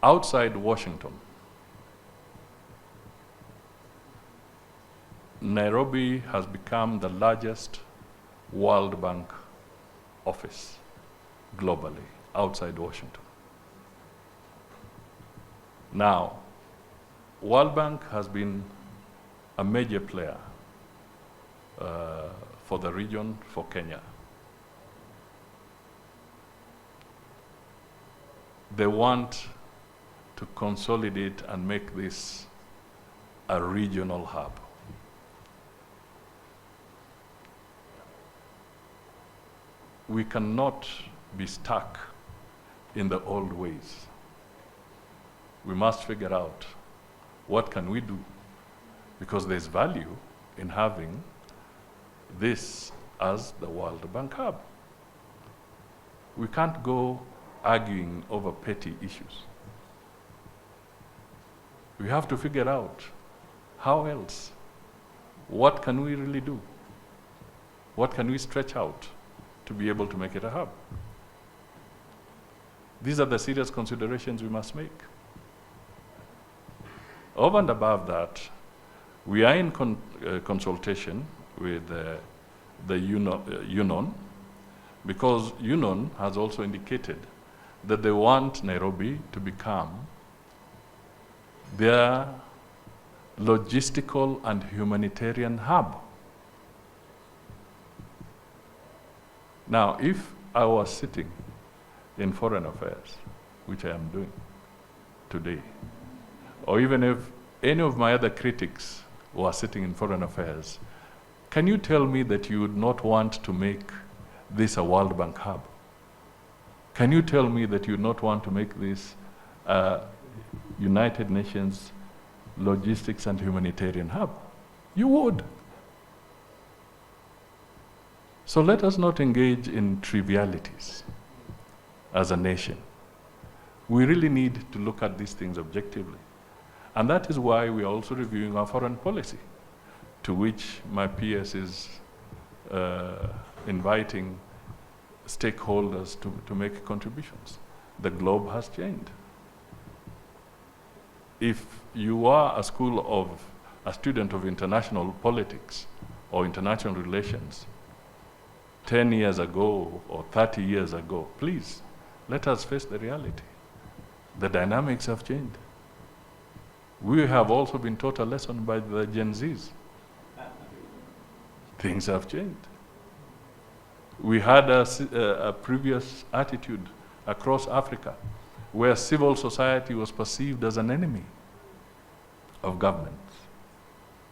outside Washington, Nairobi has become the largest World Bank office globally, outside Washington. Now, World Bank has been a major player for the region, for Kenya. They want to consolidate and make this a regional hub. We cannot be stuck in the old ways. We must figure out what can we do, because there's value in having this as the World Bank hub. We can't go arguing over petty issues. We have to figure out how else, what can we really do? What can we stretch out to be able to make it a hub? These are the serious considerations we must make. Over and above that, we are in consultation with the UNON, because UNON has also indicated that they want Nairobi to become their logistical and humanitarian hub. Now, if I was sitting in Foreign Affairs, which I am doing today, or even if any of my other critics were sitting in Foreign Affairs, can you tell me that you would not want to make this a World Bank hub? Can you tell me that you would not want to make this a United Nations logistics and humanitarian hub? You would. So let us not engage in trivialities as a nation. We really need to look at these things objectively. And that is why we are also reviewing our foreign policy, to which my PS is inviting stakeholders to make contributions. The globe has changed. If you are a student of international politics or international relations 10 years ago or 30 years ago, please, let us face the reality. The dynamics have changed. We have also been taught a lesson by the Gen Zs. Things have changed. We had a previous attitude across Africa where civil society was perceived as an enemy of governments.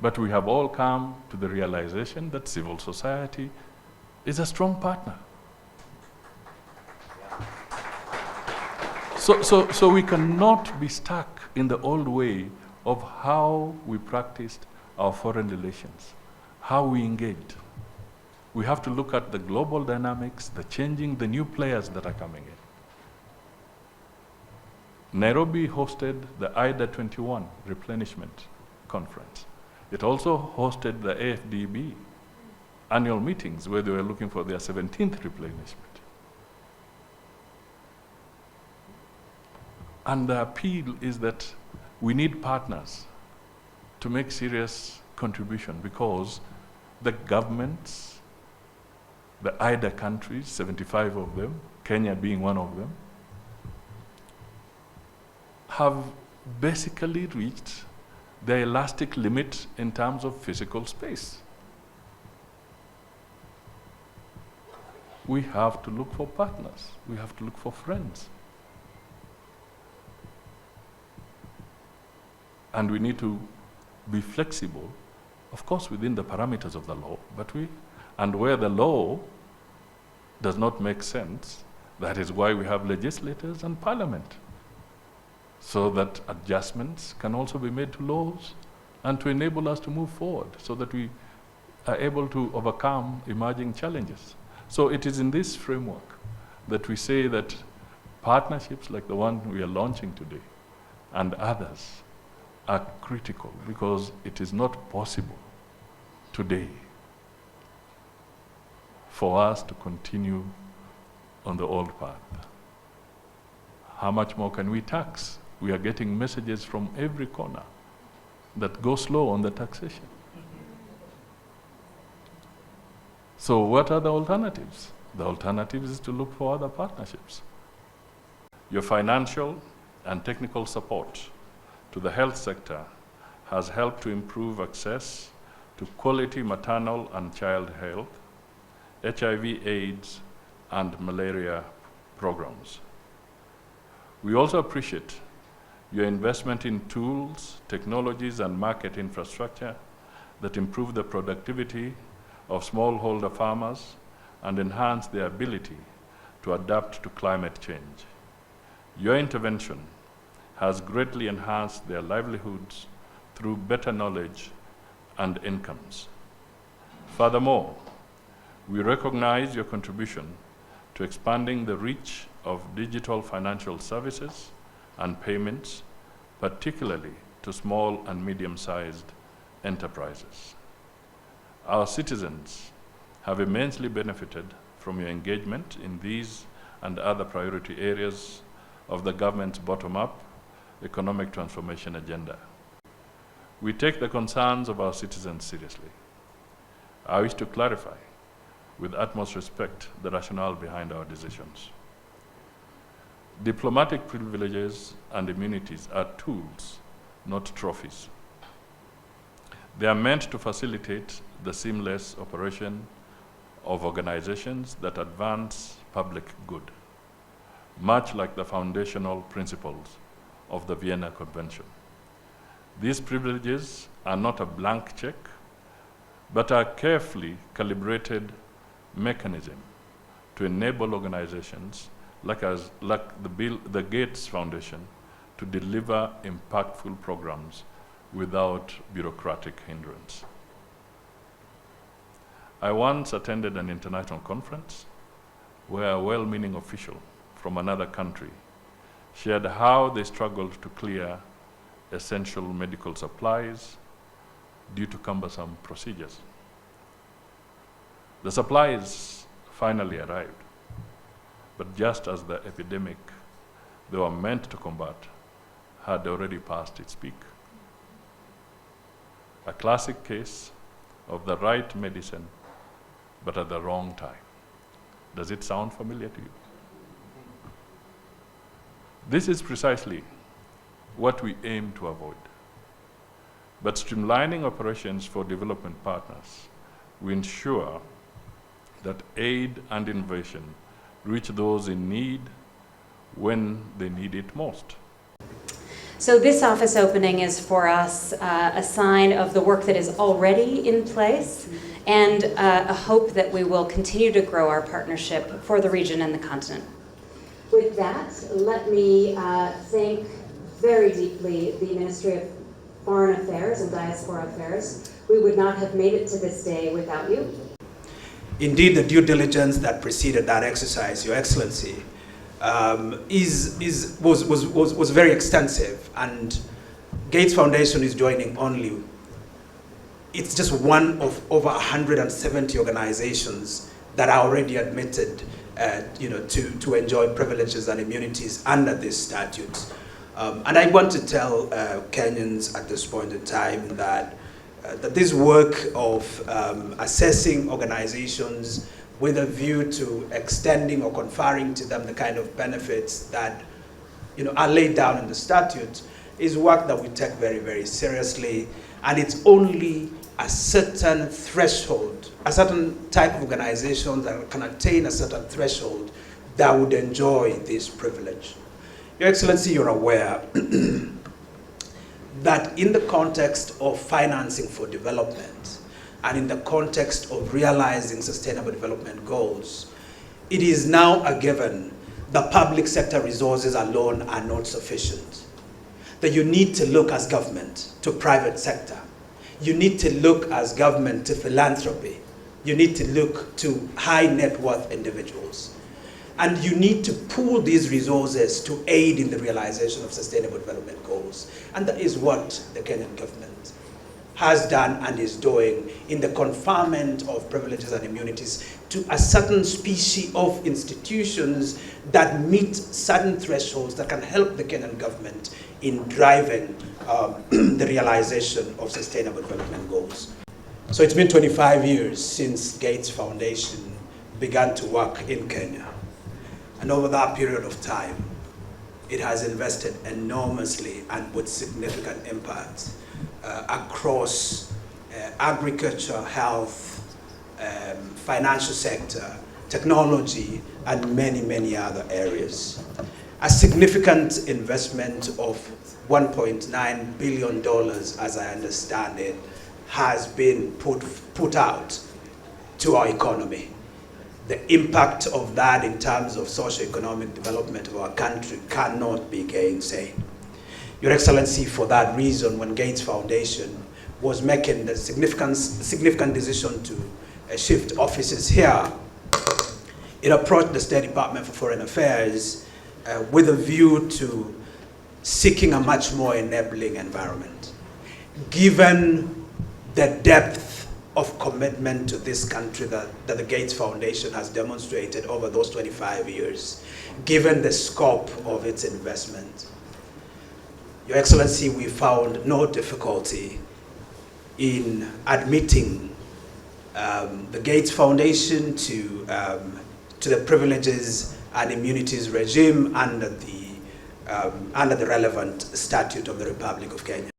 But we have all come to the realization that civil society is a strong partner. So we cannot be stuck in the old way of how we practiced our foreign relations, how we engaged. We have to look at the global dynamics, the new players that are coming in. Nairobi hosted the IDA 21 replenishment conference. It also hosted the AFDB annual meetings where they were looking for their 17th replenishment. And the appeal is that we need partners to make serious contribution, because the governments, the IDA countries, 75 of them, Kenya being one of them, have basically reached their elastic limit in terms of physical space. We have to look for partners. We have to look for friends. And we need to be flexible, of course, within the parameters of the law, and where the law does not make sense, that is why we have legislators and parliament, so that adjustments can also be made to laws and to enable us to move forward so that we are able to overcome emerging challenges. So it is in this framework that we say that partnerships like the one we are launching today and others are critical, because it is not possible today for us to continue on the old path. How much more can we tax we are getting messages from every corner that go slow on the taxation. So what are the alternatives? The alternative is to look for other partnerships. Your financial and technical support to the health sector has helped to improve access to quality maternal and child health, HIV, AIDS, and malaria programs. We also appreciate your investment in tools, technologies, and market infrastructure that improve the productivity of smallholder farmers and enhance their ability to adapt to climate change. Your intervention has greatly enhanced their livelihoods through better knowledge and incomes. Furthermore, we recognize your contribution to expanding the reach of digital financial services and payments, particularly to small and medium-sized enterprises. Our citizens have immensely benefited from your engagement in these and other priority areas of the government's bottom-up economic transformation agenda. We take the concerns of our citizens seriously. I wish to clarify with utmost respect the rationale behind our decisions. Diplomatic privileges and immunities are tools, not trophies. They are meant to facilitate the seamless operation of organizations that advance public good, much like the foundational principles of the Vienna Convention. These privileges are not a blank check, but a carefully calibrated mechanism to enable organizations like the Gates Foundation to deliver impactful programs without bureaucratic hindrance. I once attended an international conference where a well-meaning official from another country shared how they struggled to clear essential medical supplies due to cumbersome procedures. The supplies finally arrived, but just as the epidemic they were meant to combat had already passed its peak. A classic case of the right medicine, but at the wrong time. Does it sound familiar to you? This is precisely what we aim to avoid. But streamlining operations for development partners, we ensure that aid and innovation reach those in need when they need it most. So this office opening is for us a sign of the work that is already in place and a hope that we will continue to grow our partnership for the region and the continent. With that, let me thank very deeply the Ministry of Foreign Affairs and Diaspora Affairs. We would not have made it to this day without you. Indeed, the due diligence that preceded that exercise, Your Excellency, was very extensive, and Gates Foundation is joining only. It's just one of over 170 organizations that are already admitted, to enjoy privileges and immunities under this statute. And I want to tell Kenyans at this point in time that this work of assessing organizations with a view to extending or conferring to them the kind of benefits that are laid down in the statute is work that we take very, very seriously. And it's only a certain threshold, a certain type of organization that can attain a certain threshold that would enjoy this privilege. Your Excellency, you're aware that in the context of financing for development and in the context of realizing sustainable development goals, it is now a given that public sector resources alone are not sufficient. That you need to look as government to private sector. You need to look as government to philanthropy. You need to look to high net worth individuals. And you need to pool these resources to aid in the realization of sustainable development goals. And that is what the Kenyan government has done and is doing in the conferment of privileges and immunities to a certain species of institutions that meet certain thresholds that can help the Kenyan government in driving the realization of sustainable development goals. So it's been 25 years since Gates Foundation began to work in Kenya. And over that period of time, it has invested enormously and with significant impact across agriculture, health, financial sector, technology, and many, many other areas. A significant investment of $1.9 billion, as I understand it, has been put out to our economy. The impact of that in terms of socio-economic development of our country cannot be gainsaid. Your Excellency, for that reason, when Gates Foundation was making the significant decision to shift offices here, it approached the State Department for Foreign Affairs with a view to seeking a much more enabling environment. Given the depth of commitment to this country that the Gates Foundation has demonstrated over those 25 years, given the scope of its investment, Your Excellency, we found no difficulty in admitting the Gates Foundation to the privileges and immunities regime under the relevant statute of the Republic of Kenya.